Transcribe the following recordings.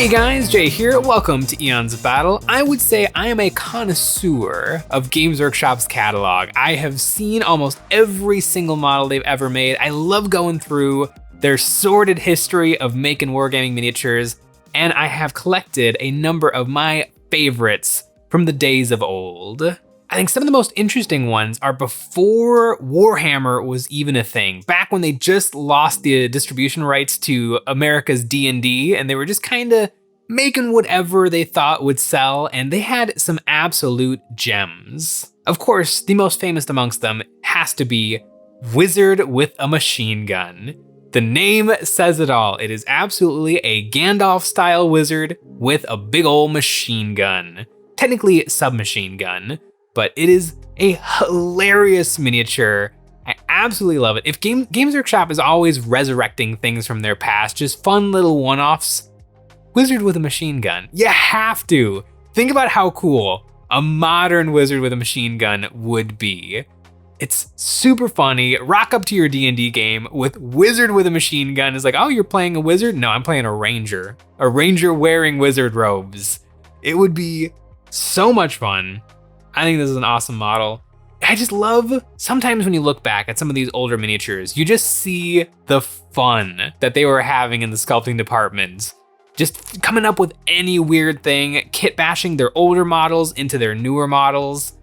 Hey guys, Jay here. Welcome to Eons of Battle. I would say I am a connoisseur of Games Workshop's catalog. I have seen almost every single model they've ever made. I love going through their sordid history of making wargaming miniatures, and I have collected a number of my favorites from the days of old. I think some of the most interesting ones are before Warhammer was even a thing, back when they just lost the distribution rights to America's D&D, and they were just kind of making whatever they thought would sell, and they had some absolute gems. Of course, the most famous amongst them has to be Wizard with a Machine Gun. The name says it all. It is absolutely a Gandalf-style wizard with a big old machine gun. Technically submachine gun, but it is a hilarious miniature. I absolutely love it. If Games Workshop is always resurrecting things from their past, just fun little one-offs, Wizard with a Machine Gun, you have to. Think about how cool a modern Wizard with a Machine Gun would be. It's super funny. Rock up to your D&D game with Wizard with a Machine Gun. It's like, oh, you're playing a wizard? No, I'm playing a ranger. A ranger wearing wizard robes. It would be so much fun. I think this is an awesome model. I just love, sometimes when you look back at some of these older miniatures, you just see the fun that they were having in the sculpting department. Just coming up with any weird thing, kit bashing their older models into their newer models.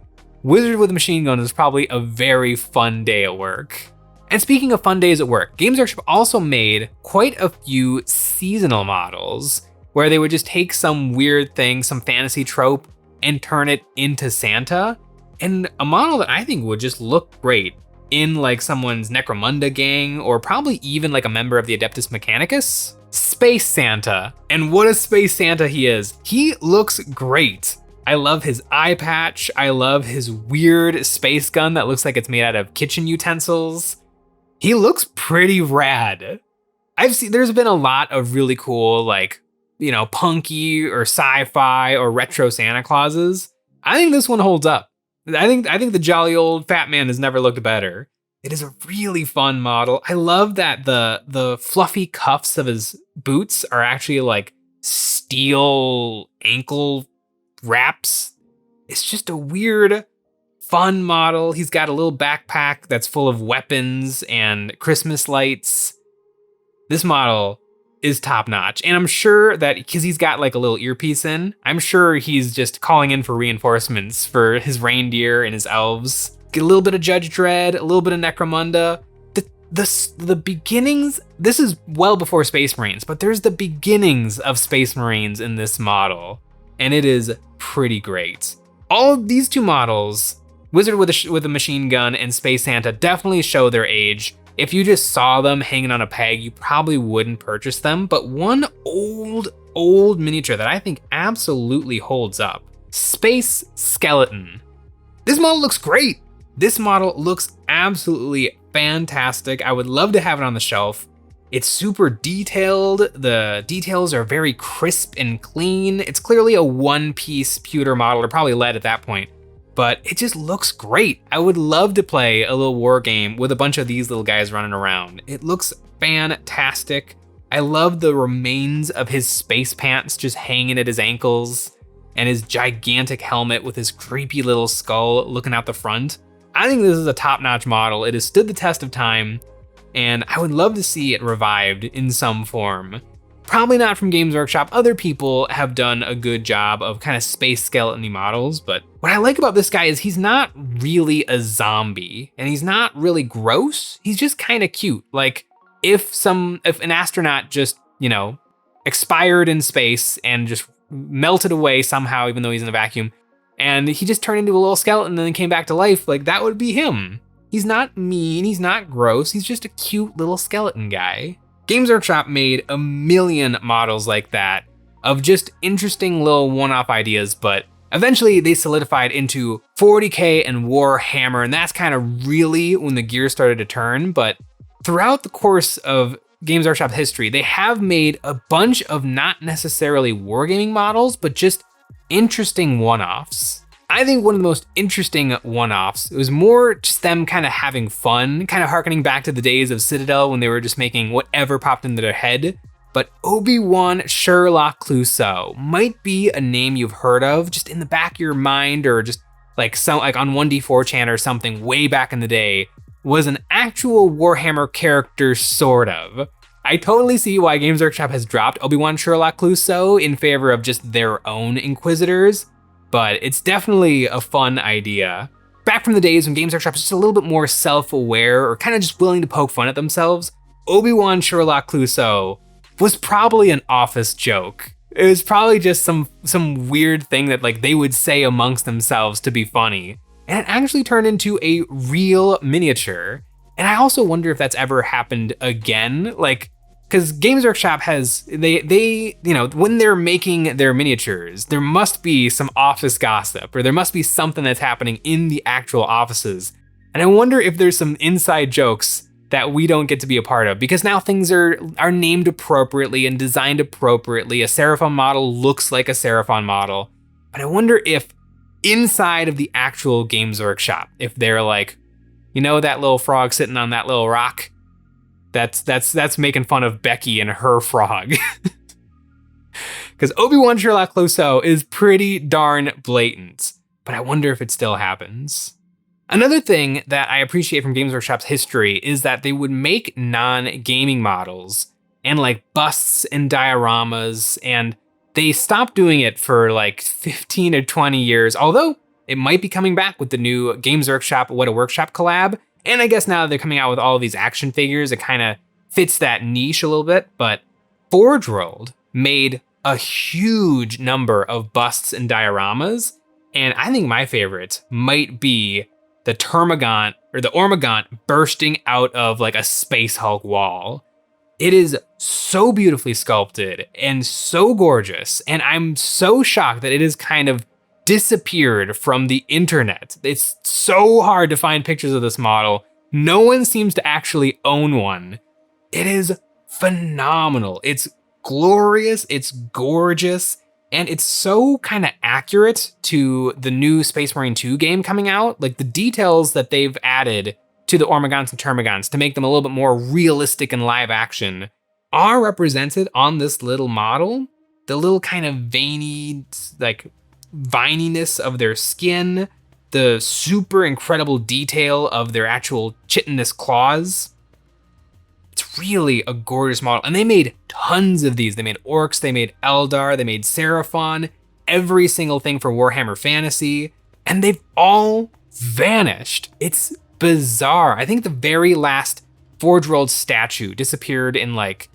Wizard with a Machine Gun is probably a very fun day at work. And speaking of fun days at work, Games Workshop also made quite a few seasonal models where they would just take some weird thing, some fantasy trope, and turn it into Santa. And a model that I think would just look great in like someone's Necromunda gang, or probably even like a member of the Adeptus Mechanicus. Space Santa. And what a Space Santa he is. He looks great. I love his eye patch. I love his weird space gun that looks like it's made out of kitchen utensils. He looks pretty rad. There's been a lot of really cool, like, you know, punky or sci-fi or retro Santa Clauses. I think this one holds up. I think the jolly old fat man has never looked better. It is a really fun model. I love that the fluffy cuffs of his boots are actually like steel ankle wraps. It's just a weird, fun model. He's got a little backpack that's full of weapons and Christmas lights. This model is top notch. And I'm sure that because he's got like a little earpiece in, I'm sure he's just calling in for reinforcements for his reindeer and his elves. Get a little bit of Judge Dredd, a little bit of Necromunda. The beginnings, this is well before Space Marines, but there's the beginnings of Space Marines in this model. And it is pretty great. All of these two models, Wizard with a Machine Gun and Space Santa, definitely show their age. If you just saw them hanging on a peg, you probably wouldn't purchase them. But one old miniature that I think absolutely holds up, Space Skeleton. This model looks great. This model looks absolutely fantastic. I would love to have it on the shelf. It's super detailed. The details are very crisp and clean. It's clearly a one-piece pewter model, or probably lead at that point, but it just looks great. I would love to play a little war game with a bunch of these little guys running around. It looks fantastic. I love the remains of his space pants just hanging at his ankles and his gigantic helmet with his creepy little skull looking out the front. I think this is a top-notch model. It has stood the test of time, and I would love to see it revived in some form. Probably not from Games Workshop. Other people have done a good job of kind of space skeleton-y models, but what I like about this guy is he's not really a zombie, and he's not really gross. He's just kind of cute. Like if an astronaut just, you know, expired in space and just melted away somehow, even though he's in a vacuum, and he just turned into a little skeleton and then came back to life, like that would be him. He's not mean, he's not gross, he's just a cute little skeleton guy. Games Workshop made a million models like that of just interesting little one-off ideas, but eventually they solidified into 40K and Warhammer, and that's kind of really when the gears started to turn. But throughout the course of Games Workshop history, they have made a bunch of not necessarily wargaming models, but just interesting one-offs. I think one of the most interesting one-offs, it was more just them kind of having fun, kind of harkening back to the days of Citadel when they were just making whatever popped into their head. but ObiWan Sherlock Clouseau might be a name you've heard of just in the back of your mind, or just like on 1D4chan or something way back in the day, was an actual Warhammer character, sort of. I totally see why Games Workshop has dropped ObiWan Sherlock Clouseau in favor of just their own Inquisitors, but it's definitely a fun idea. Back from the days when Games Workshop was just a little bit more self-aware or kind of just willing to poke fun at themselves, ObiWan Sherlock Clouseau was probably an office joke. It was probably just some weird thing that like they would say amongst themselves to be funny. And it actually turned into a real miniature. And I also wonder if that's ever happened again. Like, because Games Workshop has, they, you know, when they're making their miniatures, there must be some office gossip, or there must be something that's happening in the actual offices. And I wonder if there's some inside jokes that we don't get to be a part of, because now things are named appropriately and designed appropriately. A Seraphon model looks like a Seraphon model. But I wonder if inside of the actual Games Workshop, if they're like, you know, that little frog sitting on that little rock, that's making fun of Becky and her frog. Because ObiWan Sherlock Clouseau is pretty darn blatant, but I wonder if it still happens. Another thing that I appreciate from Games Workshop's history is that they would make non-gaming models and like busts and dioramas, and they stopped doing it for like 15 or 20 years, although it might be coming back with the new Games Workshop What a Workshop collab. And I guess now that they're coming out with all of these action figures, it kind of fits that niche a little bit. But Forge World made a huge number of busts and dioramas, and I think my favorite might be the Termagant, or the Ormagant, bursting out of like a Space Hulk wall. It is so beautifully sculpted and so gorgeous, and I'm so shocked that it has kind of disappeared from the internet. It's so hard to find pictures of this model. No one seems to actually own one. It is phenomenal. It's glorious, it's gorgeous, and it's so kind of accurate to the new Space Marine 2 game coming out. Like the details that they've added to the Ormagants and Termagants to make them a little bit more realistic and live action are represented on this little model. The little kind of veiny, like vininess of their skin, the super incredible detail of their actual chitinous claws. It's really a gorgeous model. And they made tons of these. They made Orcs, they made Eldar, they made Seraphon, every single thing for Warhammer Fantasy, and they've all vanished. It's bizarre. I think the very last Forge World statue disappeared in like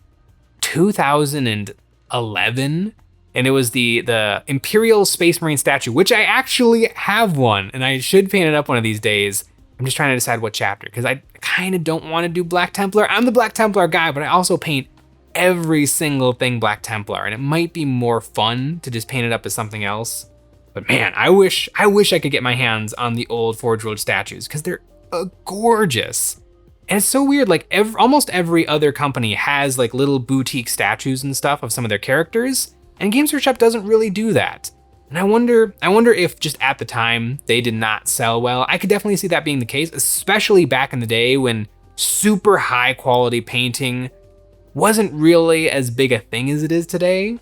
2011, and it was the Imperial Space Marine statue, which I actually have one, and I should paint it up one of these days. I'm just trying to decide what chapter, because I kind of don't want to do Black Templar. I'm the Black Templar guy, but I also paint every single thing Black Templar, and it might be more fun to just paint it up as something else. But man, I wish I could get my hands on the old Forge World statues, because they're gorgeous. And it's so weird, like almost every other company has like little boutique statues and stuff of some of their characters, and Games Workshop doesn't really do that. And I wonder if just at the time they did not sell well. I could definitely see that being the case, especially back in the day when super high quality painting wasn't really as big a thing as it is today.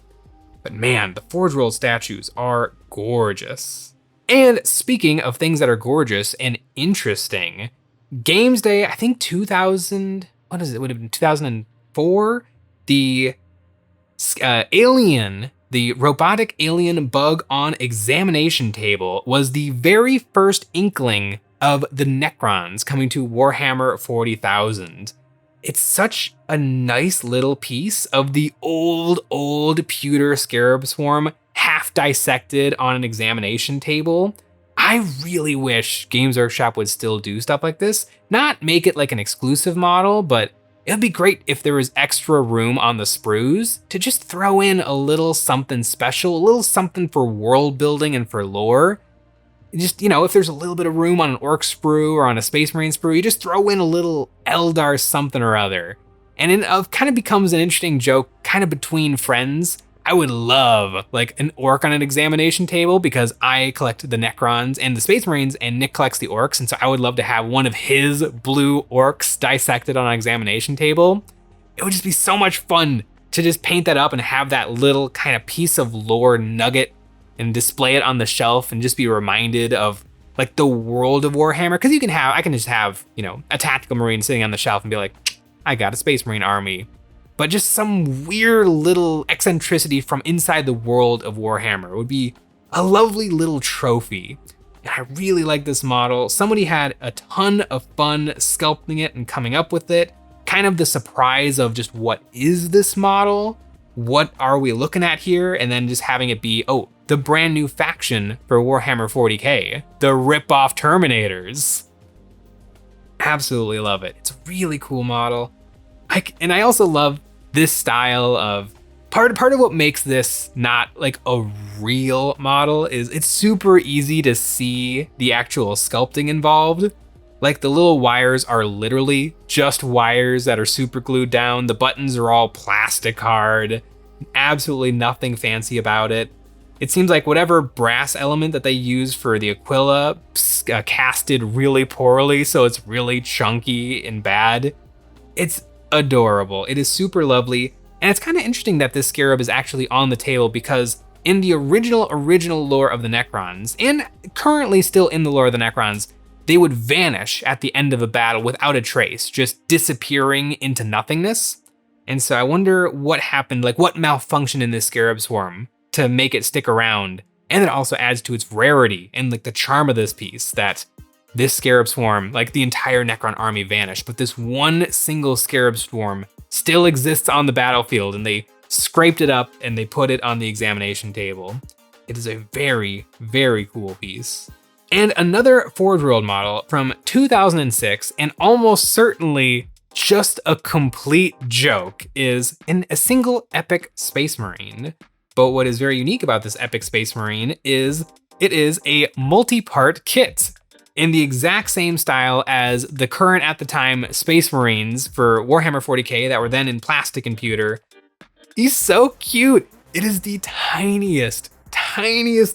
But man, the Forge World statues are gorgeous. And speaking of things that are gorgeous and interesting, Games Day, I think 2000, what is it, would have been 2004? The alien, the robotic alien bug on examination table was the very first inkling of the Necrons coming to Warhammer 40,000. It's such a nice little piece of the old pewter scarab swarm, half dissected on an examination table. I really wish Games Workshop would still do stuff like this. Not make it like an exclusive model, but it would be great if there was extra room on the sprues to just throw in a little something special, a little something for world building and for lore. Just, you know, if there's a little bit of room on an Orc sprue or on a Space Marine sprue, you just throw in a little Eldar something or other. And it kind of becomes an interesting joke kind of between friends. I would love like an Orc on an examination table, because I collect the Necrons and the Space Marines and Nick collects the Orcs. And so I would love to have one of his blue Orcs dissected on an examination table. It would just be so much fun to just paint that up and have that little kind of piece of lore nugget and display it on the shelf and just be reminded of like the world of Warhammer. Because I can just have, you know, a tactical marine sitting on the shelf and be like, I got a Space Marine army. But just some weird little eccentricity from inside the world of Warhammer would be a lovely little trophy. And I really like this model. Somebody had a ton of fun sculpting it and coming up with it. Kind of the surprise of just what is this model? What are we looking at here? And then just having it be, oh, the brand new faction for Warhammer 40K, the rip-off Terminators. Absolutely love it. It's a really cool model. And I also love this style of, part of what makes this not like a real model is it's super easy to see the actual sculpting involved. Like the little wires are literally just wires that are super glued down. The buttons are all plastic hard, absolutely nothing fancy about it. It seems like whatever brass element that they use for the Aquila casted really poorly, so it's really chunky and bad. It's adorable. It is super lovely. And it's kind of interesting that this scarab is actually on the table because in the original lore of the Necrons, and currently still in the lore of the Necrons, they would vanish at the end of a battle without a trace, just disappearing into nothingness. And so I wonder what happened, like what malfunctioned in this scarab swarm to make it stick around. And it also adds to its rarity and like the charm of this piece that this scarab swarm, like the entire Necron army vanished, but this one single scarab swarm still exists on the battlefield, and they scraped it up and they put it on the examination table. It is a very, very cool piece. And another Forge World model from 2006, and almost certainly just a complete joke, is in a single epic Space Marine. But what is very unique about this epic Space Marine is it is a multi-part kit in the exact same style as the current at the time Space Marines for Warhammer 40K that were then in plastic and pewter. He's so cute. It is the tiniest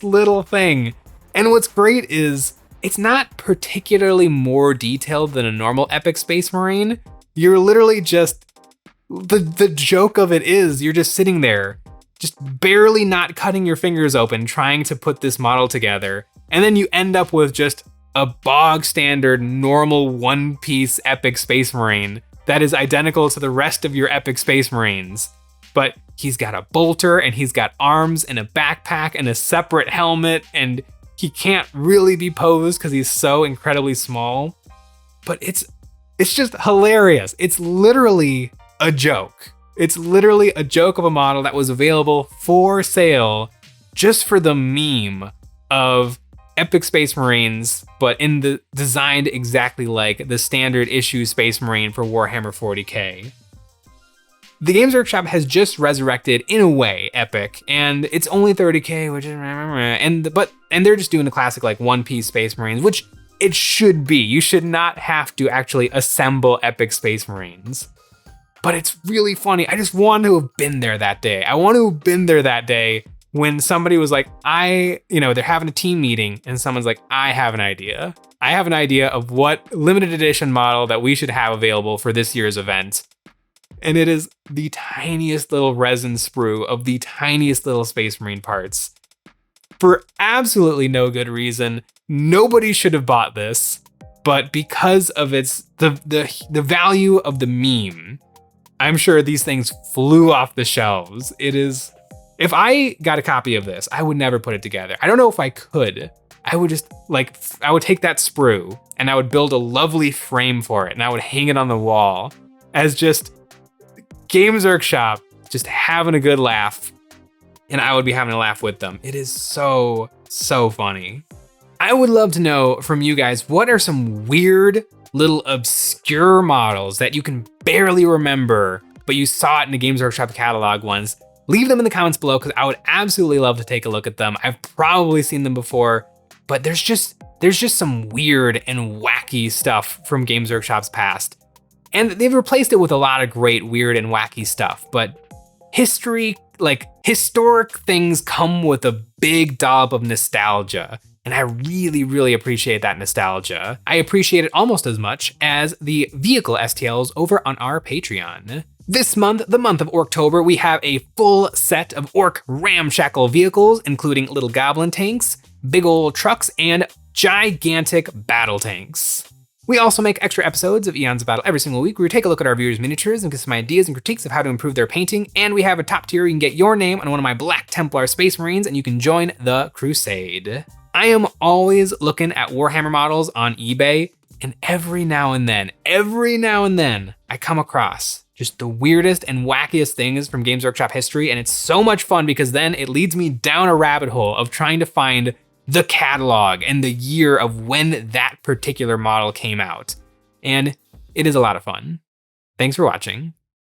little thing. And what's great is it's not particularly more detailed than a normal epic Space Marine. You're literally just, the joke of it is you're just sitting there, just barely not cutting your fingers open trying to put this model together. And then you end up with just a bog standard normal one-piece epic Space Marine that is identical to the rest of your epic Space Marines. But he's got a bolter and he's got arms and a backpack and a separate helmet, and he can't really be posed because he's so incredibly small. But it's just hilarious. It's literally a joke. It's literally a joke of a model that was available for sale just for the meme of epic Space Marines, but designed exactly like the standard issue Space Marine for Warhammer 40K. The Games Workshop has just resurrected, in a way, Epic, and it's only 30K, which is, and they're just doing the classic like one-piece Space Marines, which it should be. You should not have to actually assemble epic Space Marines. But it's really funny. I just want to have been there that day. I want to have been there that day when somebody was like, they're having a team meeting and someone's like, I have an idea. I have an idea of what limited edition model that we should have available for this year's event. And it is the tiniest little resin sprue of the tiniest little Space Marine parts. For absolutely no good reason. Nobody should have bought this, but because of the value of the meme, I'm sure these things flew off the shelves. If I got a copy of this, I would never put it together. I don't know if I could. I would just I would take that sprue and I would build a lovely frame for it and I would hang it on the wall as just Games Workshop, just having a good laugh. And I would be having a laugh with them. It is so, so funny. I would love to know from you guys, what are some weird little obscure models that you can barely remember, but you saw it in the Games Workshop catalog once? Leave them in the comments below because I would absolutely love to take a look at them. I've probably seen them before, but there's just some weird and wacky stuff from Games Workshop's past. And they've replaced it with a lot of great weird and wacky stuff, but historic things come with a big dollop of nostalgia. And I really, really appreciate that nostalgia. I appreciate it almost as much as the vehicle STLs over on our Patreon. This month, the month of Orktober, we have a full set of orc ramshackle vehicles, including little goblin tanks, big old trucks, and gigantic battle tanks. We also make extra episodes of Eons of Battle every single week where we take a look at our viewers' miniatures and get some ideas and critiques of how to improve their painting, and we have a top tier where you can get your name on one of my Black Templar Space Marines and you can join the crusade. I am always looking at Warhammer models on eBay, and every now and then, I come across just the weirdest and wackiest things from Games Workshop history, and it's so much fun because then it leads me down a rabbit hole of trying to find the catalog and the year of when that particular model came out. And it is a lot of fun. Thanks for watching.